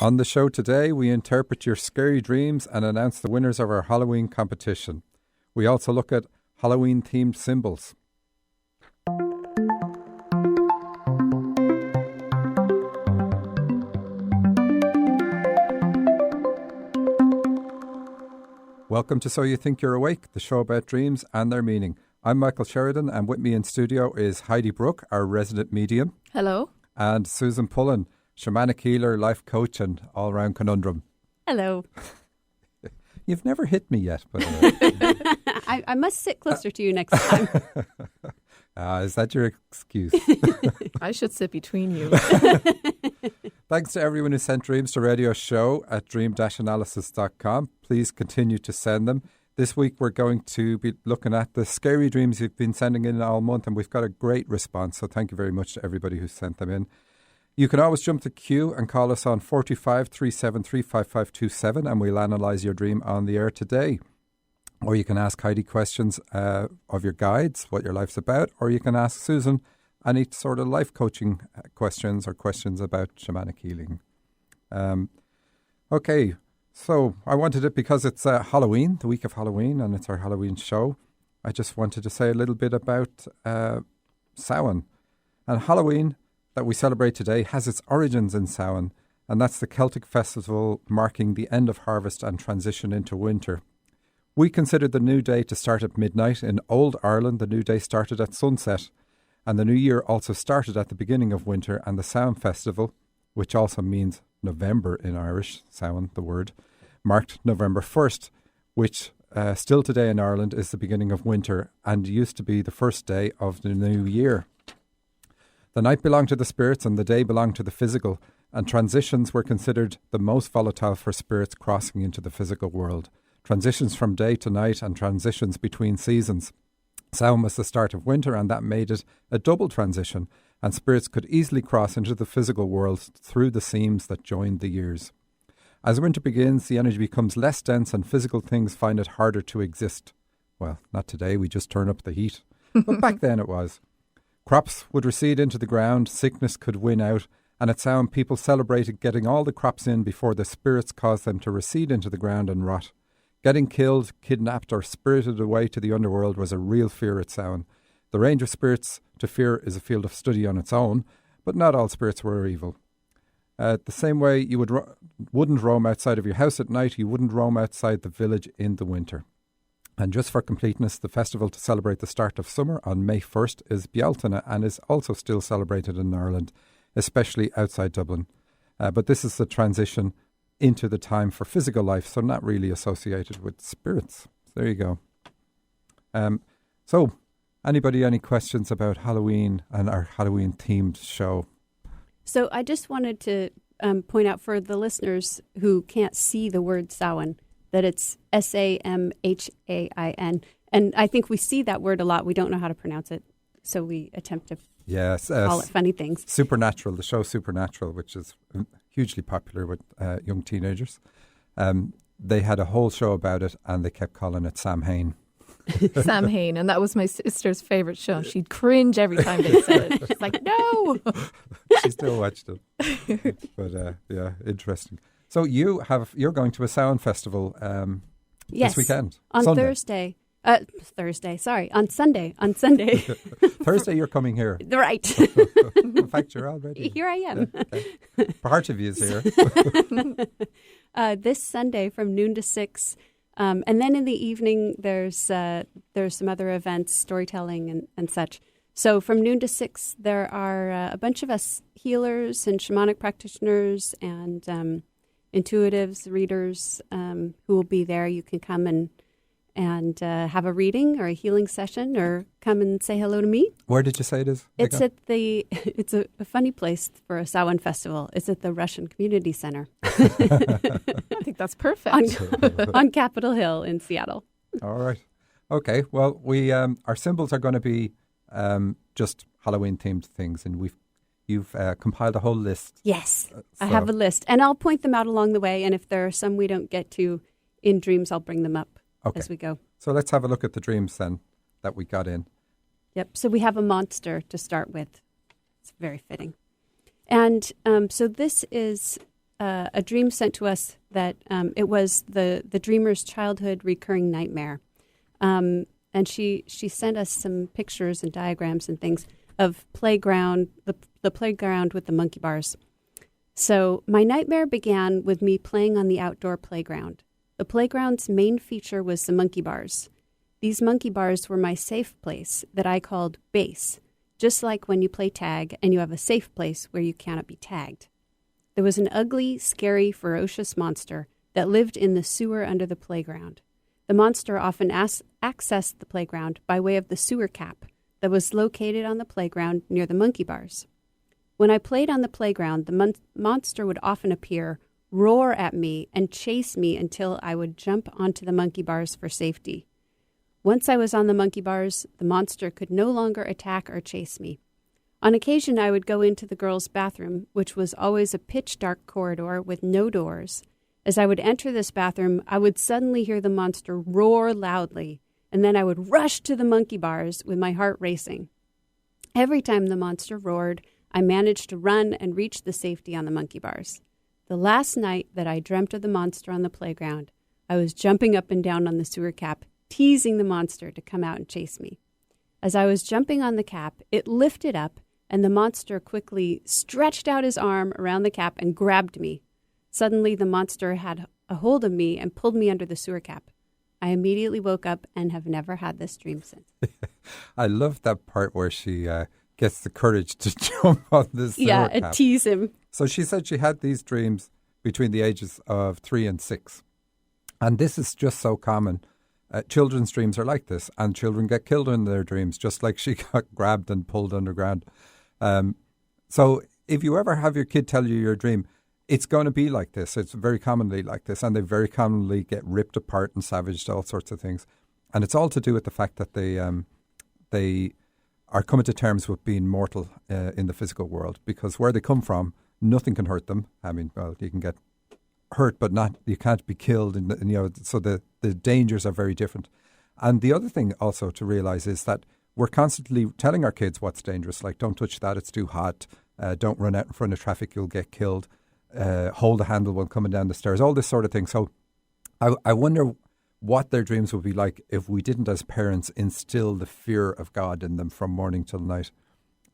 On the show today, we interpret your scary dreams and announce the winners of our Halloween competition. We also look at Halloween-themed symbols. Welcome to So You Think You're Awake, the show about dreams and their meaning. I'm Michael Sheridan, and with me in studio is Heidi Brooke, our resident medium. Hello. And Susan Pullen, shamanic healer, life coach, and all-round conundrum. Hello. You've never hit me yet, but I must sit closer to you next time. Is that your excuse? I should sit between you. Thanks to everyone who sent dreams to RadioShow at dream-analysis.com. Please continue to send them. This week we're going to be looking at the scary dreams you've been sending in all month, and we've got a great response, so thank you very much to everybody who sent them in. You can always jump the queue and call us on 425-373-5527, and we'll analyse your dream on the air today. Or you can ask Heidi questions of your guides, what your life's about, or you can ask Susan any sort of life coaching questions or questions about shamanic healing. Okay, so I wanted it because it's Halloween, the week of Halloween, and it's our Halloween show. I just wanted to say a little bit about Samhain. And Halloween that we celebrate today has its origins in Samhain, and that's the Celtic festival marking the end of harvest and transition into winter. We consider the new day to start at midnight. In Old Ireland, the new day started at sunset, and the new year also started at the beginning of winter, and the Samhain festival, which also means November in Irish, Samhain, the word, marked November 1st, which still today in Ireland is the beginning of winter and used to be the first day of the new year. The night belonged to the spirits and the day belonged to the physical, and transitions were considered the most volatile for spirits crossing into the physical world. Transitions from day to night and transitions between seasons. Samhain was the start of winter, and that made it a double transition, and spirits could easily cross into the physical world through the seams that joined the years. As winter begins, the energy becomes less dense and physical things find it harder to exist. Well, not today, we just turn up the heat. But back then it was. Crops would recede into the ground, sickness could win out, and at Samhain people celebrated getting all the crops in before the spirits caused them to recede into the ground and rot. Getting killed, kidnapped or spirited away to the underworld was a real fear at Samhain. The range of spirits to fear is a field of study on its own, but not all spirits were evil. The same way you wouldn't roam outside of your house at night, you wouldn't roam outside the village in the winter. And just for completeness, the festival to celebrate the start of summer on May 1st is Bealtaine and is also still celebrated in Ireland, especially outside Dublin. But this is the transition into the time for physical life, so not really associated with spirits. There you go. So, anybody any questions about Halloween and our Halloween-themed show? So I just wanted to point out for the listeners who can't see the word Samhain that it's Samhain. And I think we see that word a lot. We don't know how to pronounce it, so we attempt to call it funny things. Supernatural, the show Supernatural, which is hugely popular with young teenagers. They had a whole show about it, and they kept calling it Samhain. Samhain, and that was my sister's favourite show. She'd cringe every time they said it. She's like, no! She still watched it. But yeah, interesting. So you're going to a Samhain festival yes, this weekend? On Sunday. On Sunday. Thursday you're coming here. Right. In fact, you're already. Here I am. Yeah, okay. Part of you is here. This Sunday from noon to 6. And then in the evening, there's some other events, storytelling and such. So from noon to 6, there are a bunch of us healers and shamanic practitioners and intuitives, readers who will be there. You can come and have a reading or a healing session, or come and say hello to me. Where did you say it is? It's it's a funny place for a Samhain festival. It's at the Russian Community Center. I think that's perfect. On Capitol Hill in Seattle. All right. Okay. Well, we our symbols are going to be just Halloween themed things, and you've compiled a whole list. Yes, I have a list, and I'll point them out along the way. And if there are some we don't get to in dreams, I'll bring them up as we go. So let's have a look at the dreams then that we got in. Yep. So we have a monster to start with. It's very fitting. And so this is a dream sent to us that it was the dreamer's childhood recurring nightmare. And she sent us some pictures and diagrams and things of playground, the playground with the monkey bars. So my nightmare began with me playing on the outdoor playground. The playground's main feature was the monkey bars. These monkey bars were my safe place that I called base, just like when you play tag and you have a safe place where you cannot be tagged. There was an ugly, scary, ferocious monster that lived in the sewer under the playground. The monster often accessed the playground by way of the sewer cap that was located on the playground near the monkey bars. When I played on the playground, the monster would often appear, roar at me, and chase me until I would jump onto the monkey bars for safety. Once I was on the monkey bars, the monster could no longer attack or chase me. On occasion, I would go into the girls' bathroom, which was always a pitch-dark corridor with no doors. As I would enter this bathroom, I would suddenly hear the monster roar loudly, and then I would rush to the monkey bars with my heart racing. Every time the monster roared, I managed to run and reach the safety on the monkey bars. The last night that I dreamt of the monster on the playground, I was jumping up and down on the sewer cap, teasing the monster to come out and chase me. As I was jumping on the cap, it lifted up, and the monster quickly stretched out his arm around the cap and grabbed me. Suddenly, the monster had a hold of me and pulled me under the sewer cap. I immediately woke up and have never had this dream since. I love that part where she gets the courage to jump on this sewer cap. And tease him. So she said she had these dreams between the ages of 3 and 6. And this is just so common. Children's dreams are like this, and children get killed in their dreams, just like she got grabbed and pulled underground. So if you ever have your kid tell you your dream, it's going to be like this. It's very commonly like this, and they very commonly get ripped apart and savaged, all sorts of things. And it's all to do with the fact that they are coming to terms with being mortal in the physical world, because where they come from, nothing can hurt them. I mean, well, you can get hurt, but you can't be killed. So the dangers are very different. And the other thing also to realize is that we're constantly telling our kids what's dangerous, like don't touch that, it's too hot, don't run out in front of traffic, you'll get killed, hold a handle when coming down the stairs, all this sort of thing. So I wonder what their dreams would be like if we didn't, as parents, instill the fear of God in them from morning till night.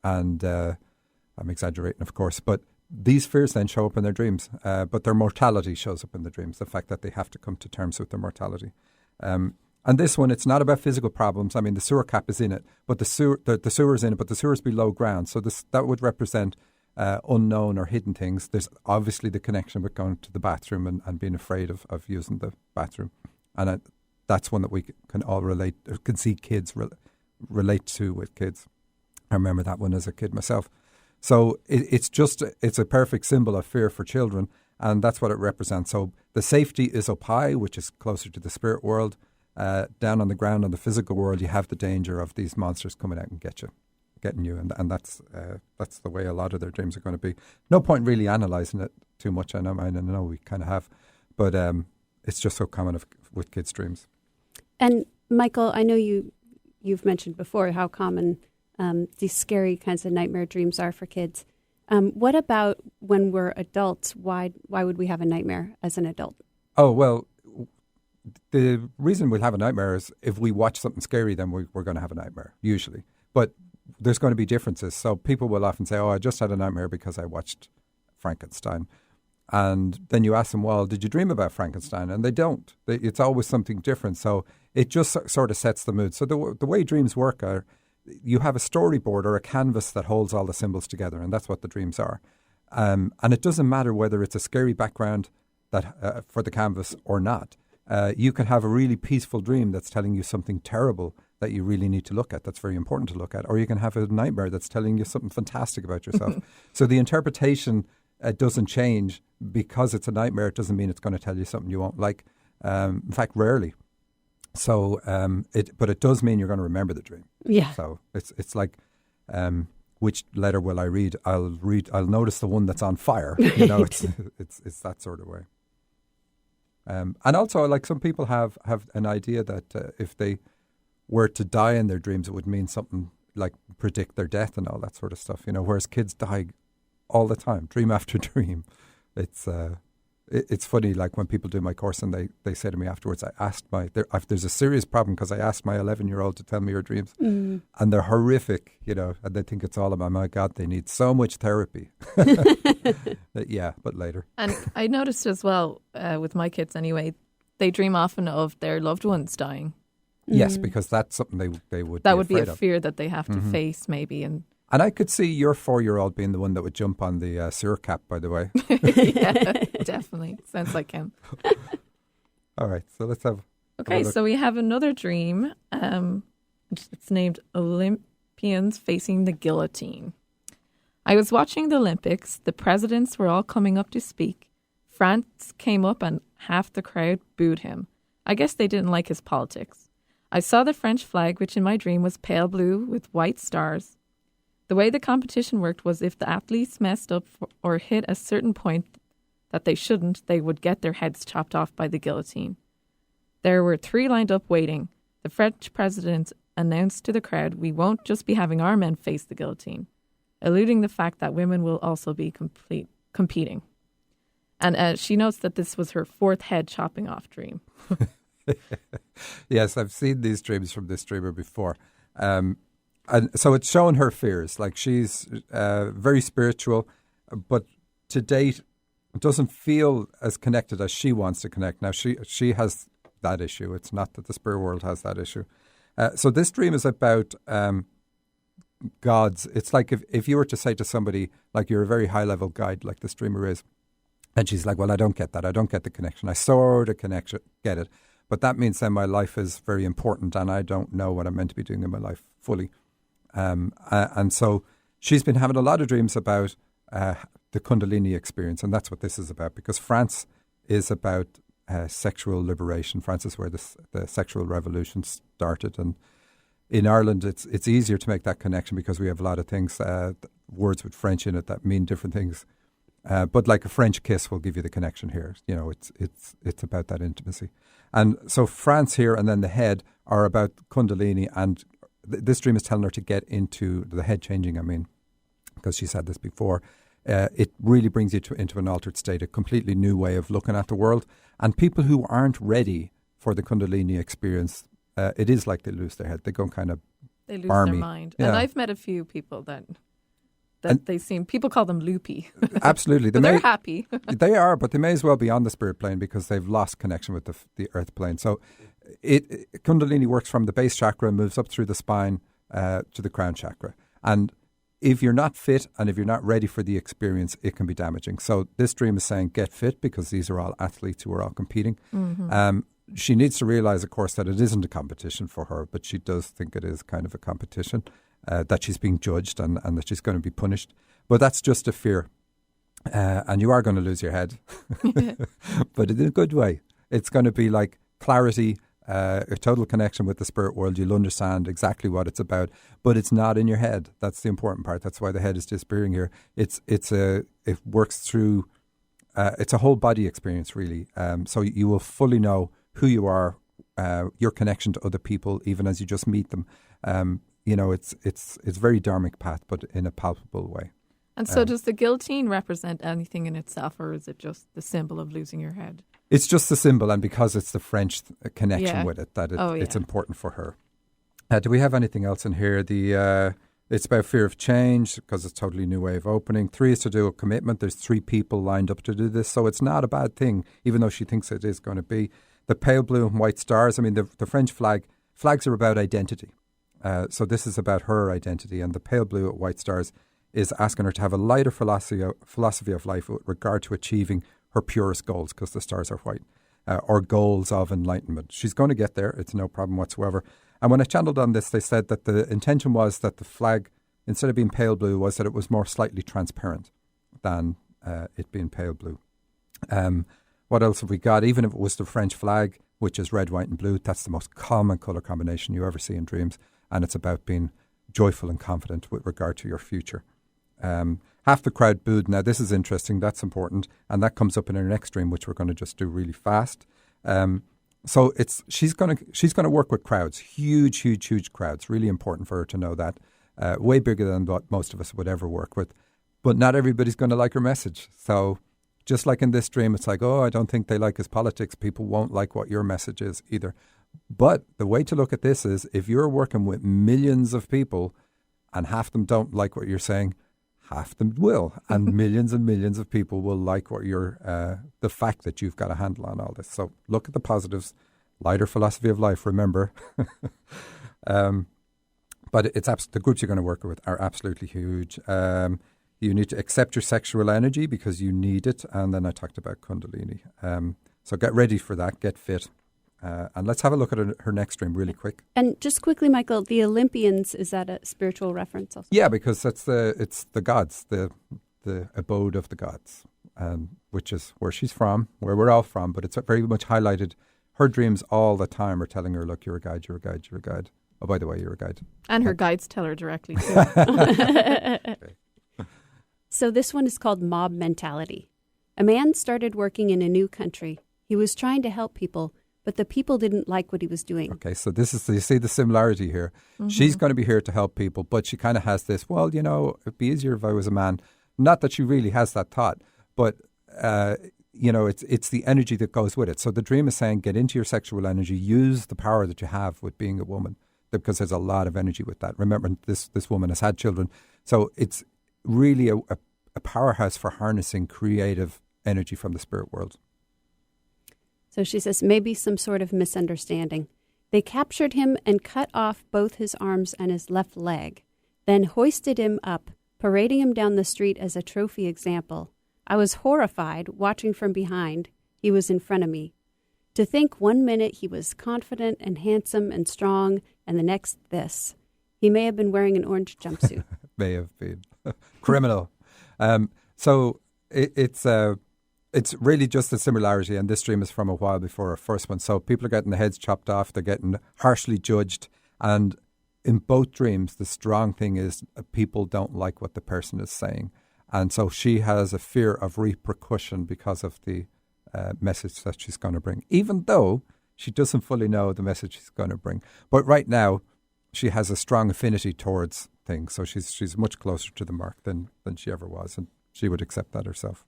And I'm exaggerating, of course, but these fears then show up in their dreams, but their mortality shows up in the dreams, the fact that they have to come to terms with their mortality. And this one, it's not about physical problems. I mean, the sewer cap is in it, but the sewer is in it, but the sewer is below ground. So that would represent unknown or hidden things. There's obviously the connection with going to the bathroom and being afraid of using the bathroom. And that's one that we can all can see kids relate to with kids. I remember that one as a kid myself. So it's a perfect symbol of fear for children, and that's what it represents. So the safety is up high, which is closer to the spirit world. Down on the ground, on the physical world, you have the danger of these monsters coming out and getting you, and that's the way a lot of their dreams are going to be. No point really analysing it too much. I know we kind of have, but it's just so common with kids' dreams. And Michael, I know you've mentioned before how common these scary kinds of nightmare dreams are for kids. What about when we're adults? Why would we have a nightmare as an adult? Oh, well, the reason we'll have a nightmare is if we watch something scary, then we're going to have a nightmare, usually. But there's going to be differences. So people will often say, oh, I just had a nightmare because I watched Frankenstein. And then you ask them, well, did you dream about Frankenstein? And they don't. It's always something different. So it just sort of sets the mood. So the way dreams work are, you have a storyboard or a canvas that holds all the symbols together, and that's what the dreams are. And it doesn't matter whether it's a scary background that for the canvas or not. You can have a really peaceful dream that's telling you something terrible that you really need to look at, that's very important to look at. Or you can have a nightmare that's telling you something fantastic about yourself. So the interpretation doesn't change. Because it's a nightmare, it doesn't mean it's going to tell you something you won't like. In fact, rarely. So, but it does mean you're going to remember the dream. Yeah. So it's like, which letter will I read? I'll notice the one that's on fire. It's that sort of way. And also, like, some people have an idea that if they were to die in their dreams, it would mean something like predict their death and all that sort of stuff. Whereas kids die all the time, dream after dream. It's funny, like when people do my course and they say to me afterwards, there's a serious problem because I asked my 11-year-old to tell me her dreams, and they're horrific, and they think it's all about, my God, they need so much therapy. But later. And I noticed as well, with my kids anyway, they dream often of their loved ones dying. Yes, because that's something they would That be would be afraid a of. fear that they have to face, maybe. And I could see your 4-year-old being the one that would jump on the sewer cap, by the way. yeah, definitely. Sounds like him. All right, so let's have... Okay, so we have another dream. It's named Olympians Facing the Guillotine. I was watching the Olympics. The presidents were all coming up to speak. France came up and half the crowd booed him. I guess they didn't like his politics. I saw the French flag, which in my dream was pale blue with white stars. The way the competition worked was if the athletes messed up or hit a certain point that they shouldn't, they would get their heads chopped off by the guillotine. There were 3 lined up waiting. The French president announced to the crowd, "We won't just be having our men face the guillotine," alluding the fact that women will also be competing. And she notes that this was her 4th head chopping off dream. Yes, I've seen these dreams from this dreamer before. And so it's showing her fears. Like she's very spiritual, but to date doesn't feel as connected as she wants to connect. Now, she has that issue. It's not that the spirit world has that issue. So this dream is about gods. It's like if you were to say to somebody, like you're a very high-level guide, like this dreamer is, and she's like, well, I don't get that. I don't get the connection. I sort of get it. But that means then my life is very important and I don't know what I'm meant to be doing in my life fully. And so she's been having a lot of dreams about the Kundalini experience, and that's what this is about, because France is about sexual liberation. France is where the sexual revolution started, and in Ireland it's easier to make that connection because we have a lot of things, words with French in it that mean different things. But like a French kiss will give you the connection here. It's about that intimacy. And so France here and then the head are about Kundalini, and this dream is telling her to get into the head changing, because she said this before. It really brings you into an altered state, a completely new way of looking at the world. And people who aren't ready for the Kundalini experience, it is like they lose their head. They go kind of They lose army. their mind. Yeah. And I've met a few people that they seem, people call them loopy. Absolutely. But they're happy. They are, but they may as well be on the spirit plane because they've lost connection with the earth plane. So Kundalini works from the base chakra and moves up through the spine to the crown chakra. And if you're not fit and if you're not ready for the experience, it can be damaging. So this dream is saying get fit, because these are all athletes who are all competing. Mm-hmm. She needs to realize, of course, that it isn't a competition for her, but she does think it is kind of a competition, that she's being judged and that she's going to be punished. But that's just a fear. And you are going to lose your head, but in a good way. It's going to be like clarity, a total connection with the spirit world. You'll understand exactly what it's about, but it's not in your head. That's the important part. That's why the head is disappearing here. It works through, it's a whole body experience, really. So you will fully know who you are, your connection to other people, even as you just meet them. It's very dharmic path, but in a palpable way. And so does the guillotine represent anything in itself, or is it just the symbol of losing your head? It's just the symbol, and because it's the French connection with it, that it's important for her. Do we have anything else in here? It's about fear of change, because it's a totally new way of opening. 3 is to do a commitment. There's 3 people lined up to do this, so it's not a bad thing, even though she thinks it is going to be. The pale blue and white stars, the French flags are about identity. So this is about her identity, and the pale blue and white stars is asking her to have a lighter philosophy of life with regard to achieving her purest goals, because the stars are white, or goals of enlightenment. She's going to get there. It's no problem whatsoever. And when I channeled on this, they said that the intention was that the flag, instead of being pale blue, was that it was more slightly transparent than it being pale blue. What else have we got? Even if it was the French flag, which is red, white and blue, that's the most common colour combination you ever see in dreams. And it's about being joyful and confident with regard to your future. Half the crowd booed. Now, this is interesting. That's important. And that comes up in her next dream, which we're going to just do really fast. So she's going to work with crowds, huge crowds. Really important for her to know that. Way bigger than what most of us would ever work with. But not everybody's going to like her message. So just like in this dream, it's like, oh, I don't think they like his politics. People won't like what your message is either. But the way to look at this is if you're working with millions of people and half them don't like what you're saying, half them will. And millions of people will like what you're, the fact that you've got a handle on all this. So look at the positives. Lighter philosophy of life, remember. But it's the groups you're going to work with are absolutely huge. You need to accept your sexual energy because you need it. And then I talked about Kundalini. So get ready for that. Get fit. And let's have a look at her next dream really quick. And just quickly, Michael, the Olympians, is that a spiritual reference also? Yeah, because it's the gods, the abode of the gods, which is where she's from, where we're all from. But it's very much highlighted. Her dreams all the time are telling her, look, you're a guide, you're a guide, you're a guide. Oh, by the way, you're a guide. And her guides tell her directly, too. So this one is called Mob Mentality. A man started working in a new country. He was trying to help people, but the people didn't like what he was doing. Okay, so you see the similarity here. Mm-hmm. She's going to be here to help people, but she kind of has this, well, it'd be easier if I was a man. Not that she really has that thought, but, it's the energy that goes with it. So the dream is saying, get into your sexual energy, use the power that you have with being a woman, because there's a lot of energy with that. Remember, this woman has had children. So it's really a powerhouse for harnessing creative energy from the spirit world. So she says, maybe some sort of misunderstanding. They captured him and cut off both his arms and his left leg, then hoisted him up, parading him down the street as a trophy example. I was horrified, watching from behind. He was in front of me. To think 1 minute he was confident and handsome and strong, and the next this. He may have been wearing an orange jumpsuit. May have been. Criminal. So it's really just a similarity, and this dream is from a while before our first one. So people are getting their heads chopped off, they're getting harshly judged, and in both dreams, the strong thing is people don't like what the person is saying. And so she has a fear of repercussion because of the message that she's going to bring, even though she doesn't fully know the message she's going to bring. But right now, she has a strong affinity towards things. So she's much closer to the mark than she ever was, and she would accept that herself.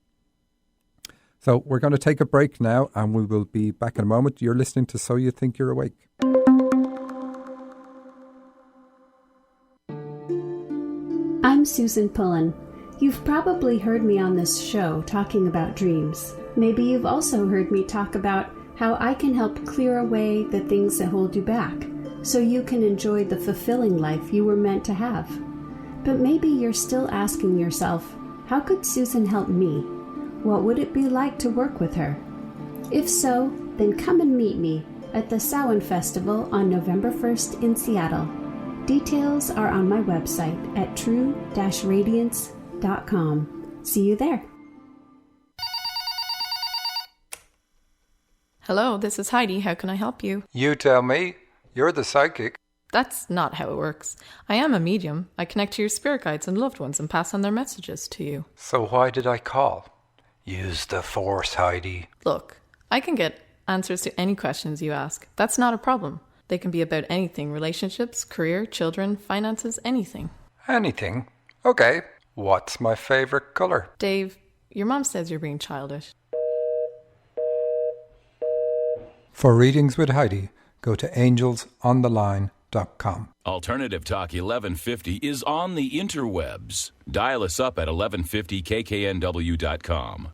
So we're going to take a break now, and we will be back in a moment. You're listening to So You Think You're Awake. I'm Susan Pullen. You've probably heard me on this show talking about dreams. Maybe you've also heard me talk about how I can help clear away the things that hold you back, so you can enjoy the fulfilling life you were meant to have. But maybe you're still asking yourself, how could Susan help me? What would it be like to work with her? If so, then come and meet me at the Samhain Festival on November 1st in Seattle. Details are on my website at true-radiance.com. See you there. Hello, this is Heidi. How can I help you? You tell me. You're the psychic. That's not how it works. I am a medium. I connect to your spirit guides and loved ones and pass on their messages to you. So why did I call? Use the force, Heidi. Look, I can get answers to any questions you ask. That's not a problem. They can be about anything: relationships, career, children, finances, anything. Anything? Okay. What's my favorite color? Dave, your mom says you're being childish. For readings with Heidi, go to angelsontheline.com. Alternative Talk 1150 is on the interwebs. Dial us up at 1150kknw.com.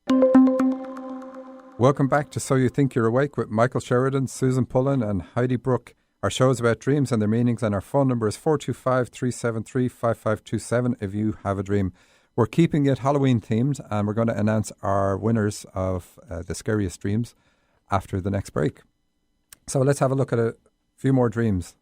Welcome back to So You Think You're Awake with Michael Sheridan, Susan Pullen and Heidi Brooke. Our show is about dreams and their meanings, and our phone number is 425-373-5527 if you have a dream. We're keeping it Halloween themed, and we're going to announce our winners of the scariest dreams after the next break. So let's have a look at a few more dreams.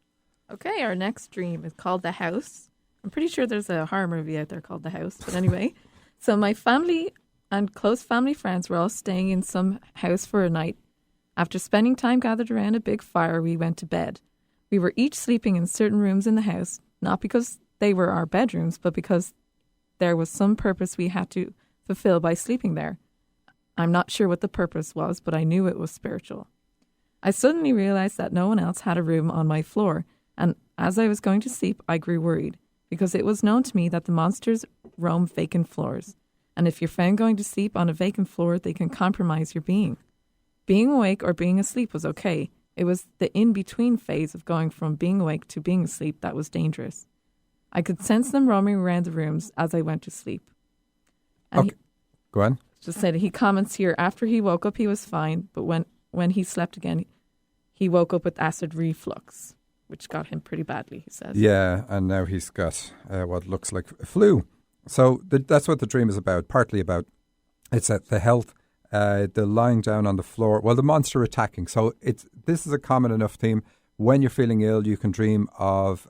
Okay, our next dream is called The House. I'm pretty sure there's a horror movie out there called The House. But anyway, so my family and close family friends were all staying in some house for a night. After spending time gathered around a big fire, we went to bed. We were each sleeping in certain rooms in the house, not because they were our bedrooms, but because there was some purpose we had to fulfill by sleeping there. I'm not sure what the purpose was, but I knew it was spiritual. I suddenly realized that no one else had a room on my floor, and as I was going to sleep, I grew worried, because it was known to me that the monsters roam vacant floors. And if you're found going to sleep on a vacant floor, they can compromise your being. Being awake or being asleep was okay. It was the in-between phase of going from being awake to being asleep that was dangerous. I could sense them roaming around the rooms as I went to sleep. And okay. Go on. Just said, he comments here, after he woke up, he was fine. But when he slept again, he woke up with acid reflux, which got him pretty badly, he says. Yeah, and now he's got what looks like a flu. So that's what the dream is about, partly about. It's the health, the lying down on the floor. Well, the monster attacking. So this is a common enough theme. When you're feeling ill, you can dream of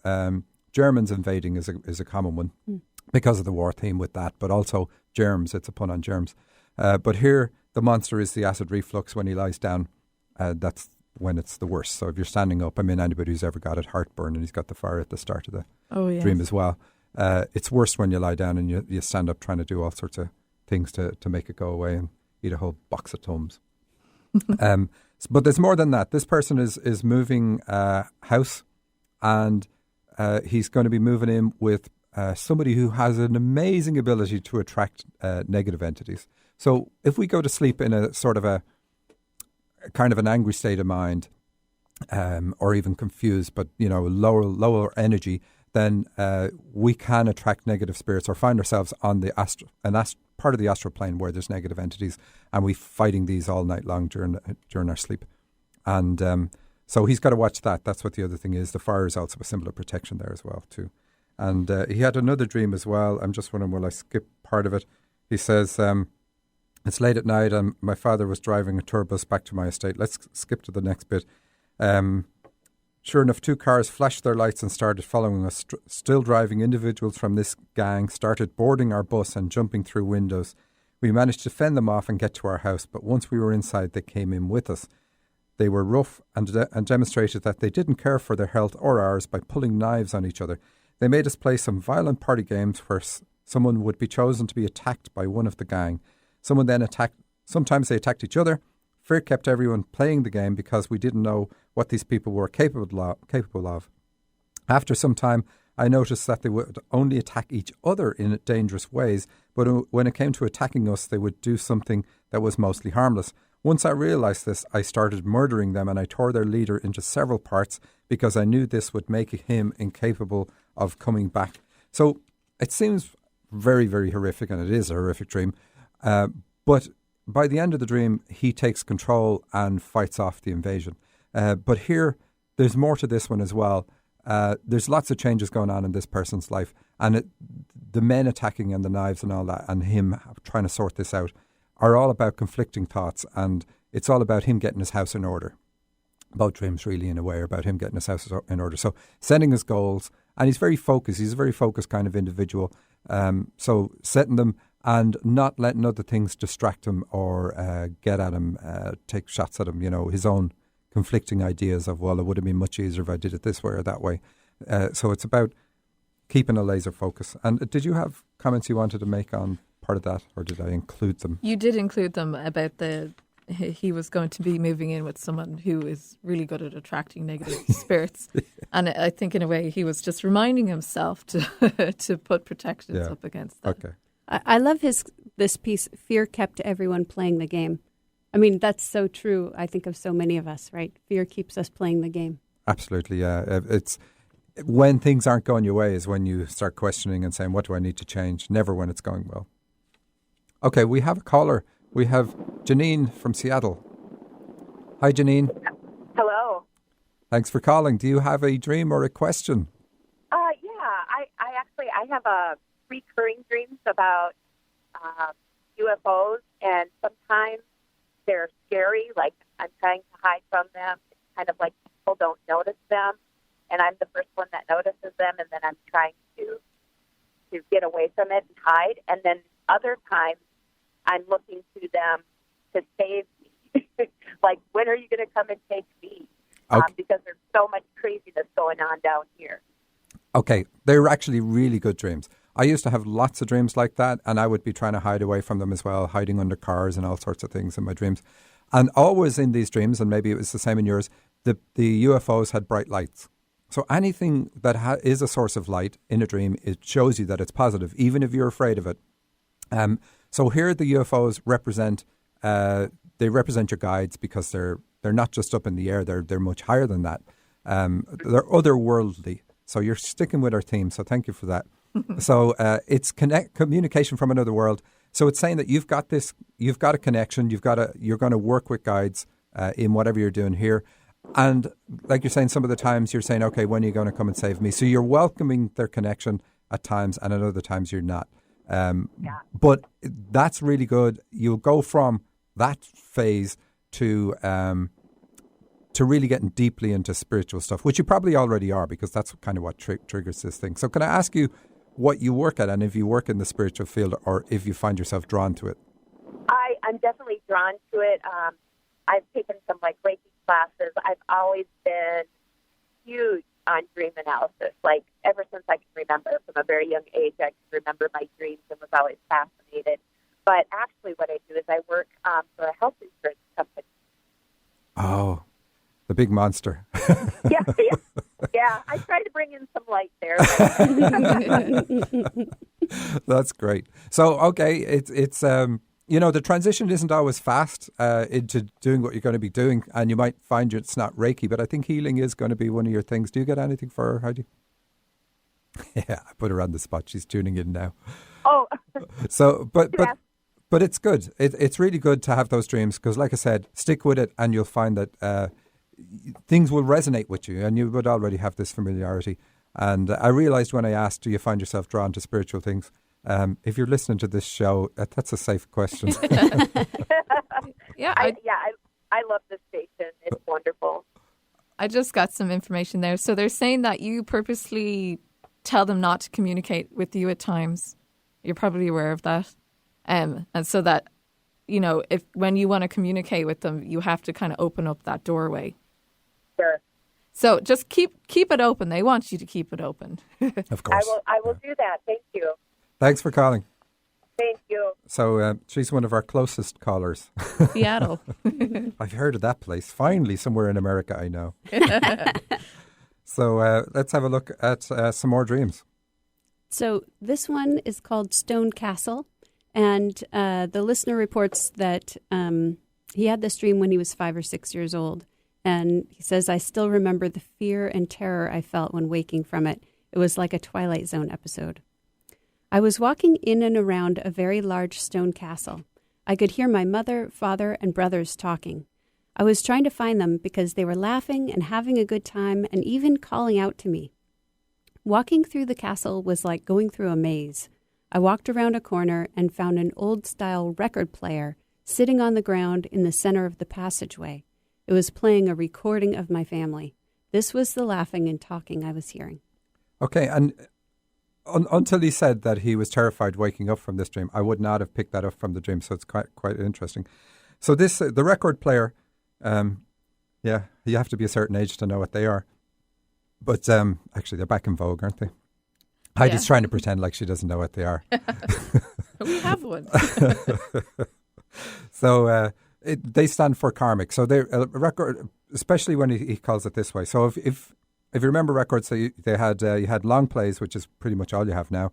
Germans invading is a common one because of the war theme with that, but also germs. It's a pun on germs. But here, the monster is the acid reflux when he lies down. That's when it's the worst. So if you're standing up, I mean, anybody who's ever got it, heartburn, and he's got the fire at the start of the dream as well. It's worse when you lie down and you stand up trying to do all sorts of things to make it go away and eat a whole box of Tums. But there's more than that. This person is moving house, and he's going to be moving in with somebody who has an amazing ability to attract negative entities. So if we go to sleep in a sort of a kind of an angry state of mind, or even confused, but lower energy, then we can attract negative spirits or find ourselves on the part of the astral plane where there's negative entities, and we're fighting these all night long during our sleep. And so he's got to watch that. That's what the other thing is. The fire is also a symbol of protection there as well too. And he had another dream as well. I'm just wondering, will I skip part of it? He says, it's late at night and my father was driving a tour bus back to my estate. Let's skip to the next bit. Sure enough, 2 cars flashed their lights and started following us. Still driving, individuals from this gang started boarding our bus and jumping through windows. We managed to fend them off and get to our house, but once we were inside, they came in with us. They were rough and demonstrated that they didn't care for their health or ours by pulling knives on each other. They made us play some violent party games where someone would be chosen to be attacked by one of the gang. Someone then sometimes they attacked each other. Fear kept everyone playing the game because we didn't know what these people were capable of. After some time, I noticed that they would only attack each other in dangerous ways, but when it came to attacking us, they would do something that was mostly harmless. Once I realized this, I started murdering them and I tore their leader into several parts because I knew this would make him incapable of coming back. So it seems very, very horrific, and it is a horrific dream. But by the end of the dream, he takes control and fights off the invasion. But here, there's more to this one as well. There's lots of changes going on in this person's life. And the men attacking and the knives and all that, and him trying to sort this out, are all about conflicting thoughts. And it's all about him getting his house in order. Both dreams really, in a way, are about him getting his house in order. So setting his goals. And he's very focused. He's a very focused kind of individual. So setting them and not letting other things distract him or get at him, take shots at him, his own conflicting ideas of, well, it would have been much easier if I did it this way or that way. So it's about keeping a laser focus. And did you have comments you wanted to make on part of that, or did I include them? You did include them about he was going to be moving in with someone who is really good at attracting negative spirits. And I think in a way he was just reminding himself to put protections up against that. Okay. I love this piece, fear kept everyone playing the game. I mean, that's so true, I think, of so many of us, right? Fear keeps us playing the game. Absolutely, yeah. It's when things aren't going your way is when you start questioning and saying, what do I need to change? Never when it's going well. Okay, we have a caller. We have Janine from Seattle. Hi, Janine. Hello. Thanks for calling. Do you have a dream or a question? I have recurring dreams about UFOs, and sometimes they're scary, like I'm trying to hide from them. It's kind of like people don't notice them, and I'm the first one that notices them, and then I'm trying to get away from it and hide. And then other times I'm looking to them to save me. Like, when are you going to come and take me? Okay. Because there's so much craziness going on down here. Okay, they're actually really good dreams. I used to have lots of dreams like that, and I would be trying to hide away from them as well, hiding under cars and all sorts of things in my dreams. And always in these dreams, and maybe it was the same in yours, the UFOs had bright lights. So anything that is a source of light in a dream, it shows you that it's positive, even if you're afraid of it. So here the UFOs represent they represent your guides because they're not just up in the air. They're much higher than that. They're otherworldly. So you're sticking with our theme. So thank you for that. So it's communication from another world. So it's saying that you've got a connection. You're going to work with guides in whatever you're doing here. And like you're saying, some of the times you're saying, okay, when are you going to come and save me? So you're welcoming their connection at times, and at other times you're not. But that's really good. You'll go from that phase to really getting deeply into spiritual stuff, which you probably already are, because that's kind of what triggers this thing. So can I ask you what you work at, and if you work in the spiritual field, or if you find yourself drawn to it? I'm definitely drawn to it. I've taken some Reiki classes. I've always been huge on dream analysis. Like ever since I can remember, from a very young age, I can remember my dreams and was always fascinated. But actually what I do is I work for a health insurance company. Oh, the big monster. Yeah. I try to bring in some light there. That's great. So, okay, it's the transition isn't always fast into doing what you're going to be doing, and you might find it's not Reiki, but I think healing is going to be one of your things. Do you get anything for her, Heidi? Yeah, I put her on the spot. She's tuning in now. Oh. So, but it's good. It's really good to have those dreams, because, like I said, stick with it, and you'll find that things will resonate with you, and you would already have this familiarity. And I realized when I asked, do you find yourself drawn to spiritual things? If you're listening to this show, that's a safe question. I love this station. It's wonderful. I just got some information there. So they're saying that you purposely tell them not to communicate with you at times. You're probably aware of that. And so that, if when you want to communicate with them, you have to kind of open up that doorway. Sure. So just keep it open. They want you to keep it open. Of course. I will do that. Thank you. Thanks for calling. Thank you. So she's one of our closest callers. Seattle. I've heard of that place. Finally, somewhere in America I know. So let's have a look at some more dreams. So this one is called Stone Castle. And the listener reports that he had this dream when he was 5 or 6 years old. And he says, I still remember the fear and terror I felt when waking from it. It was like a Twilight Zone episode. I was walking in and around a very large stone castle. I could hear my mother, father, and brothers talking. I was trying to find them because they were laughing and having a good time and even calling out to me. Walking through the castle was like going through a maze. I walked around a corner and found an old-style record player sitting on the ground in the center of the passageway. It was playing a recording of my family. This was the laughing and talking I was hearing. Okay, and until he said that he was terrified waking up from this dream, I would not have picked that up from the dream, so it's quite interesting. So this, the record player, you have to be a certain age to know what they are. But actually, they're back in vogue, aren't they? Heidi's trying to pretend like she doesn't know what they are. We have one. So they stand for karmic. So they're a record, especially when he calls it this way. So if you remember records, you had long plays, which is pretty much all you have now,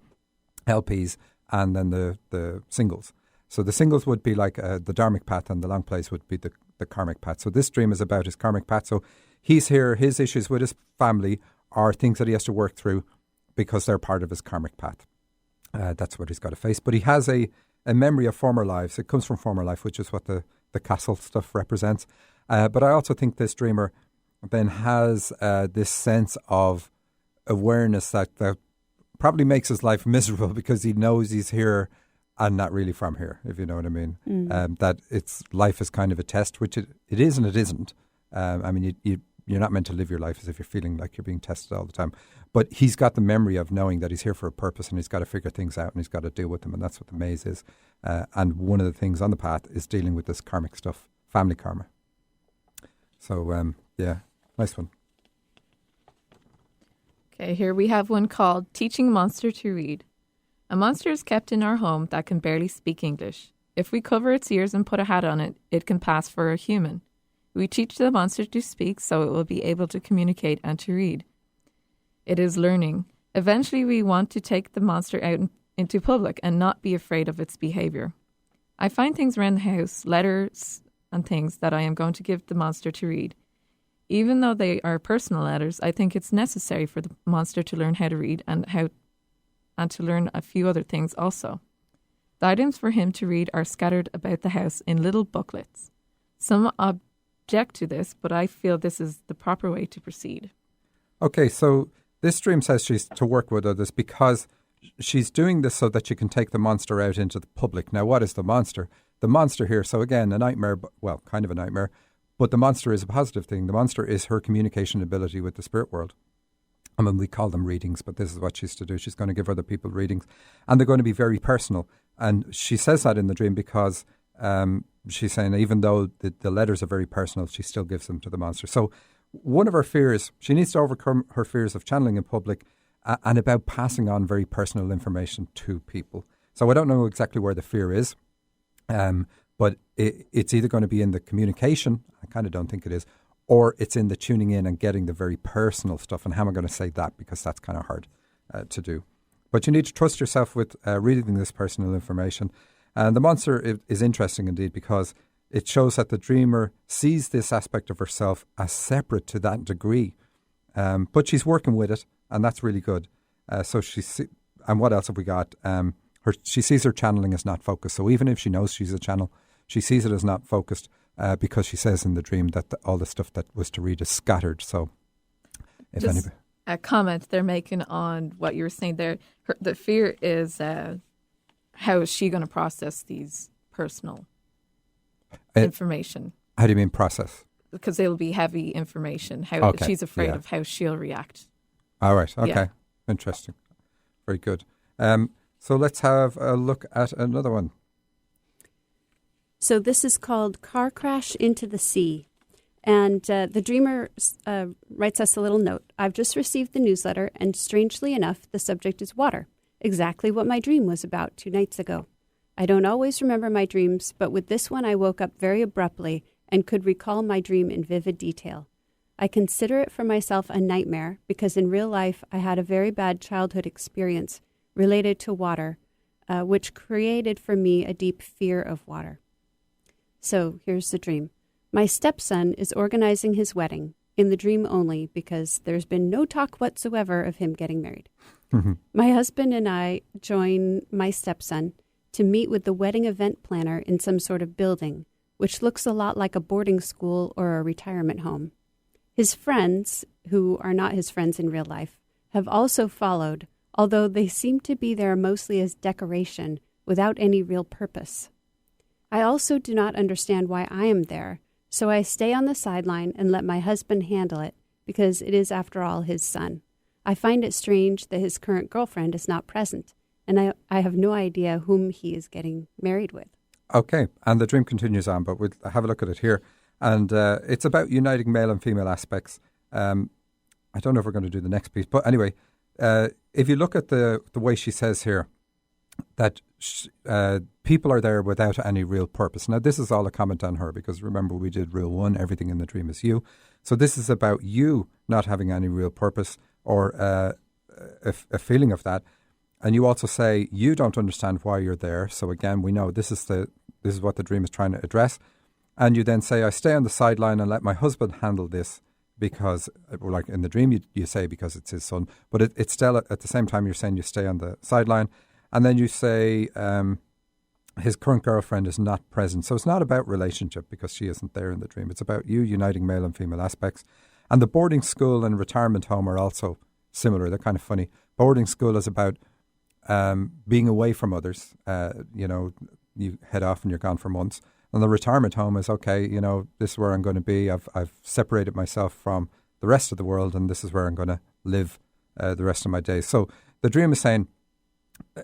LPs, and then the singles. So the singles would be like the dharmic path, and the long plays would be the karmic path. So this dream is about his karmic path. So he's here, his issues with his family are things that he has to work through because they're part of his karmic path. That's what he's got to face. But he has a memory of former lives. It comes from former life, which is what the castle stuff represents. But I also think this dreamer then has this sense of awareness that probably makes his life miserable because he knows he's here and not really from here, if you know what I mean. That life is kind of a test, which it is and it isn't. I mean, you're not meant to live your life as if you're feeling like you're being tested all the time. But he's got the memory of knowing that he's here for a purpose and he's got to figure things out and he's got to deal with them. And that's what the maze is. And one of the things on the path is dealing with this karmic stuff, family karma. So, nice one. Okay, here we have one called Teaching Monster to Read. A monster is kept in our home that can barely speak English. If we cover its ears and put a hat on it, it can pass for a human. We teach the monster to speak so it will be able to communicate and to read. It is learning. Eventually, we want to take the monster out into public and not be afraid of its behavior. I find things around the house, letters and things that I am going to give the monster to read. Even though they are personal letters, I think it's necessary for the monster to learn how to read and to learn a few other things also. The items for him to read are scattered about the house in little booklets. Some object to this, but I feel this is the proper way to proceed. Okay, so this dream says she's to work with others because she's doing this so that she can take the monster out into the public. Now, what is the monster? The monster here, so again, a nightmare, well, kind of a nightmare, but the monster is a positive thing. The monster is her communication ability with the spirit world. I mean, we call them readings, but this is what she's to do. She's going to give other people readings, and they're going to be very personal. And she says that in the dream because she's saying even though the letters are very personal, she still gives them to the monster. So one of her fears, she needs to overcome her fears of channeling in public and about passing on very personal information to people. So I don't know exactly where the fear is, but it's either going to be in the communication, I kind of don't think it is, or it's in the tuning in and getting the very personal stuff. And how am I going to say that? Because that's kind of hard to do. But you need to trust yourself with reading this personal information. And the monster is interesting indeed because it shows that the dreamer sees this aspect of herself as separate to that degree. But she's working with it, and that's really good. And what else have we got? She sees her channeling as not focused. So even if she knows she's a channel, she sees it as not focused because she says in the dream that all the stuff that was to read is scattered. So if Just anybody... a comment they're making on what you were saying there. The fear is how is she going to process these personal information? How do you mean process? Because it'll be heavy information. She's afraid of how she'll react. All right. Okay. Yeah. Interesting. Very good. So let's have a look at another one. So this is called Car Crash into the Sea. And the dreamer writes us a little note. I've just received the newsletter, and strangely enough, the subject is water. Exactly what my dream was about 2 nights ago. I don't always remember my dreams, but with this one I woke up very abruptly and could recall my dream in vivid detail. I consider it for myself a nightmare because in real life I had a very bad childhood experience related to water, which created for me a deep fear of water. So here's the dream. My stepson is organizing his wedding, in the dream only, because there's been no talk whatsoever of him getting married. Mm-hmm. My husband and I join my stepson to meet with the wedding event planner in some sort of building, which looks a lot like a boarding school or a retirement home. His friends, who are not his friends in real life, have also followed, although they seem to be there mostly as decoration without any real purpose. I also do not understand why I am there, so I stay on the sideline and let my husband handle it, because it is, after all, his son. I find it strange that his current girlfriend is not present, and I have no idea whom he is getting married with. Okay, and the dream continues on, but we'll have a look at it here. And it's about uniting male and female aspects. I don't know if we're going to do the next piece, but anyway, if you look at the way she says here, that people are there without any real purpose. Now, this is all a comment on her, because remember, we did rule 1, everything in the dream is you. So this is about you not having any real purpose or a feeling of that. And you also say you don't understand why you're there. So again, we know this is what the dream is trying to address. And you then say, I stay on the sideline and let my husband handle this, because, like in the dream, you say because it's his son. But it's still, at the same time, you're saying you stay on the sideline. And then you say his current girlfriend is not present. So it's not about relationship, because she isn't there in the dream. It's about you uniting male and female aspects. And the boarding school and retirement home are also similar. They're kind of funny. Boarding school is about being away from others. You head off and you're gone for months. And the retirement home is, okay, this is where I'm going to be. I've separated myself from the rest of the world, and this is where I'm going to live the rest of my days. So the dream is saying,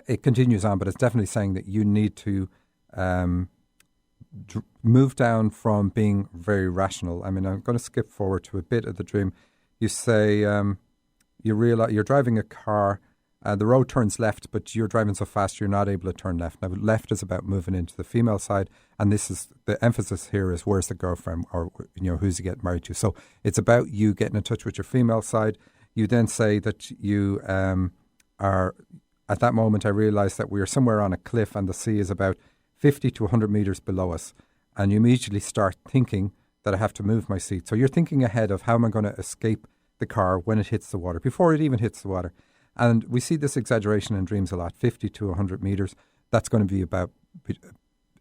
it continues on, but it's definitely saying that you need to move down from being very rational. I mean, I'm going to skip forward to a bit of the dream. You say you realize you're driving a car, the road turns left, but you're driving so fast you're not able to turn left. Now, left is about moving into the female side, and this is the emphasis here is where's the girlfriend, or who's he getting married to. So it's about you getting in touch with your female side. You then say that you are. At that moment, I realized that we are somewhere on a cliff, and the sea is about 50 to 100 meters below us. And you immediately start thinking that I have to move my seat. So you're thinking ahead of how am I going to escape the car when it hits the water, before it even hits the water. And we see this exaggeration in dreams a lot, 50 to 100 meters. That's going to be about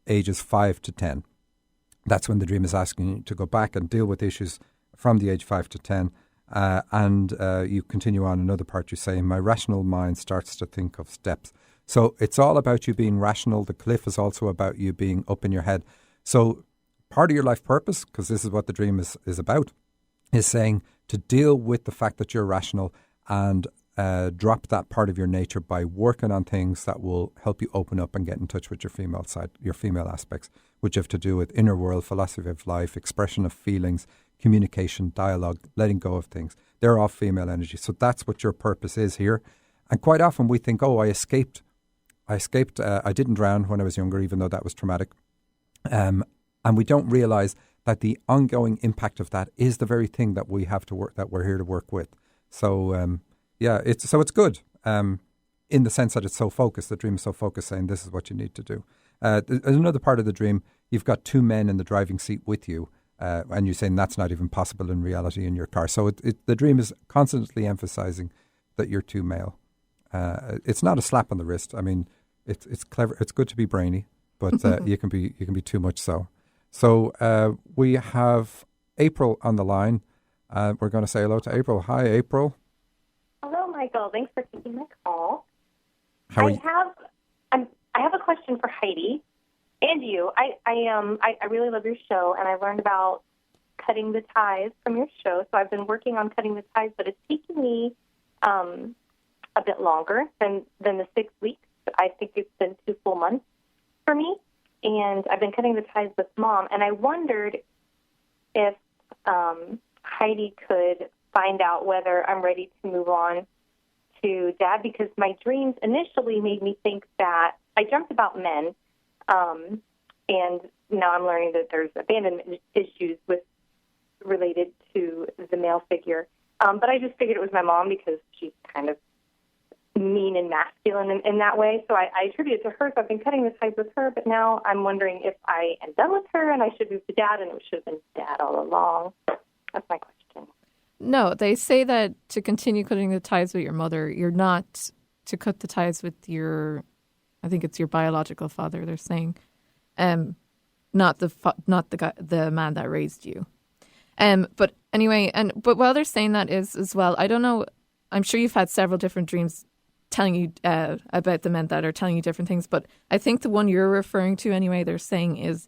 ages 5 to 10. That's when the dream is asking you to go back and deal with issues from the age 5 to 10. And you continue on another part, you say, my rational mind starts to think of steps. So it's all about you being rational. The cliff is also about you being up in your head. So part of your life purpose, because this is what the dream is about, is saying to deal with the fact that you're rational and drop that part of your nature by working on things that will help you open up and get in touch with your female side, your female aspects, which have to do with inner world, philosophy of life, expression of feelings, communication, dialogue, letting go of things. They're all female energy. So that's what your purpose is here. And quite often we think, oh, I escaped. I didn't drown when I was younger, even though that was traumatic. And we don't realize that the ongoing impact of that is the very thing that we have to work, that we're here to work with. So, it's good in the sense that it's so focused. The dream is so focused, saying this is what you need to do. Another part of the dream, you've got two men in the driving seat with you, and you're saying that's not even possible in reality in your car. So the dream is constantly emphasizing that you're too male. It's not a slap on the wrist. I mean, it's clever. It's good to be brainy, but you can be too much so. So we have April on the line. We're going to say hello to April. Hi, April. Hello, Michael. Thanks for taking my call. How are you? I have a question for Heidi and you. I really love your show, and I learned about cutting the ties from your show. So I've been working on cutting the ties, but it's taken me a bit longer than the 6 weeks. I think it's been 2 full months for me, and I've been cutting the ties with Mom. And I wondered if Heidi could find out whether I'm ready to move on to Dad, because my dreams initially made me think that I dreamt about men, and now I'm learning that there's abandonment issues related to the male figure. But I just figured it was my mom because she's kind of mean and masculine in that way. So I attribute it to her. So I've been cutting the ties with her, but now I'm wondering if I am done with her and I should move to Dad, and it should have been Dad all along. That's my question. No, they say that to continue cutting the ties with your mother, you're not to cut the ties with I think it's your biological father. They're saying, not the man that raised you. But anyway, but while they're saying that is as well, I don't know. I'm sure you've had several different dreams telling you about the men that are telling you different things. But I think the one you're referring to, anyway, they're saying is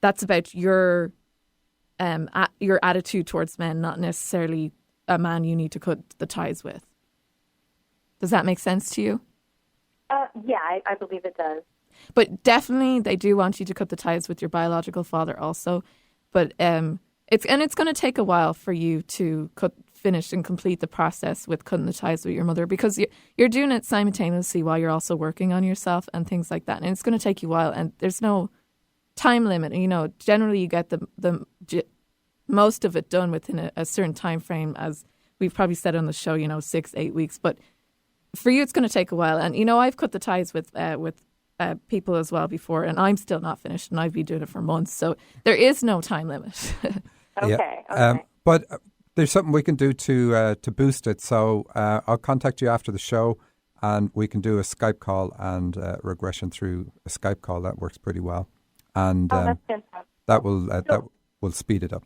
that's about your attitude towards men, not necessarily a man you need to cut the ties with. Does that make sense to you? Yeah, I believe it does. But definitely, they do want you to cut the ties with your biological father also. But it's going to take a while for you to finish and complete the process with cutting the ties with your mother, because you're doing it simultaneously while you're also working on yourself and things like that. And it's going to take you a while, and there's no time limit. You know, generally you get the most of it done within a certain time frame, as we've probably said on the show, 6-8 weeks. But for you, it's going to take a while. And, I've cut the ties with people as well before, and I'm still not finished, and I've been doing it for months. So there is no time limit. Okay. But there's something we can do to boost it. So I'll contact you after the show, and we can do a Skype call and regression through a Skype call. That works pretty well, and that's fantastic. that will speed it up.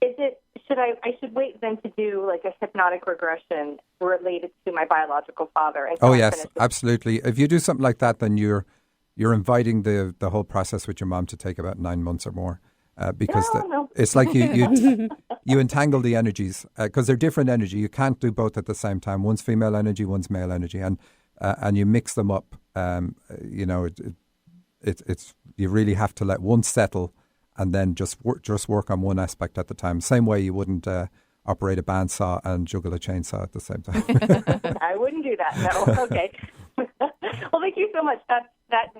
Is it? I should wait then to do like a hypnotic regression related to my biological father? Oh yes, absolutely. If you do something like that, then you're inviting the whole process with your mom to take about 9 months or more. Because it's like you entangle the energies because they're different energy. You can't do both at the same time. One's female energy, one's male energy, and you mix them up. It's you really have to let one settle, and then just work on one aspect at the time. Same way you wouldn't operate a bandsaw and juggle a chainsaw at the same time. I wouldn't do that. No. Okay. Well, thank you so much. That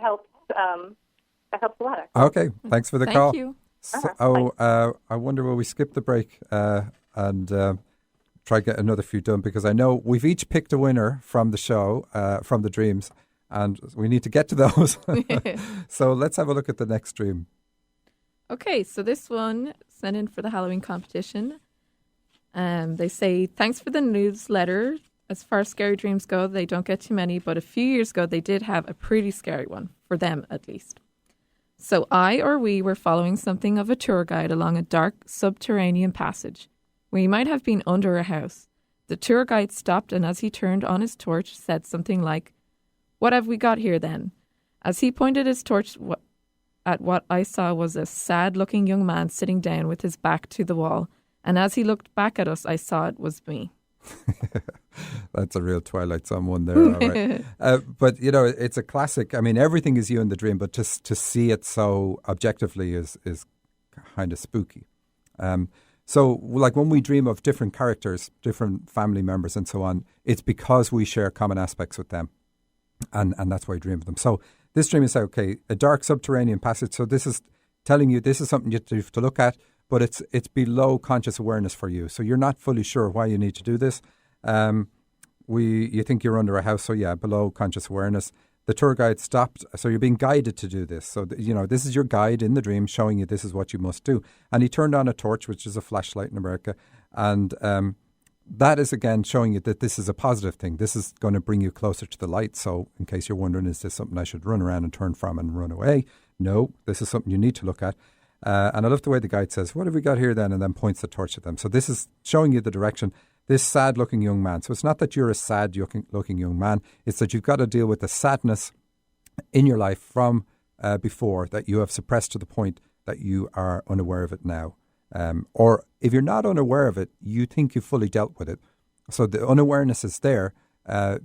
helps. That helps a lot. Okay. Thanks for the call. Thank you. So, I wonder will we skip the break and try to get another few done, because I know we've each picked a winner from the show, from the dreams, And we need to get to those. So let's have a look at the next dream. Okay, so this one sent in for the Halloween competition. They say, thanks for the newsletter. As far as scary dreams go, they don't get too many, but a few years ago, they did have a pretty scary one, for them at least. So we were following something of a tour guide along a dark subterranean passage. We might have been under a house. The tour guide stopped, and as he turned on his torch, said something like, "What have we got here then?" As he pointed his torch at what I saw was a sad-looking young man sitting down with his back to the wall. And as he looked back at us, I saw it was me. That's a real Twilight Zone one there. All right. But, you know, it's a classic. I mean, everything is you in the dream, but just to see it so objectively is kind of spooky. So, like when we dream of different characters, different family members and so on, it's because we share common aspects with them. And that's why we dream of them. So this dream is, okay, a dark subterranean passage. So this is telling you this is something you have to look at, but it's below conscious awareness for you. So you're not fully sure why you need to do this. You think you're under a house, so yeah, below conscious awareness. The tour guide stopped, so you're being guided to do this. So, this is your guide in the dream showing you this is what you must do. And he turned on a torch, which is a flashlight in America, and that is, again, showing you that this is a positive thing. This is going to bring you closer to the light. So in case you're wondering, is this something I should run around and turn from and run away? No, this is something you need to look at. And I love the way the guide says, what have we got here then? And then points the torch at them. So this is showing you the direction. This sad-looking young man. So it's not that you're a sad-looking young man. It's that you've got to deal with the sadness in your life from before that you have suppressed to the point that you are unaware of it now. Or if you're not unaware of it, you think you've fully dealt with it. So the unawareness is there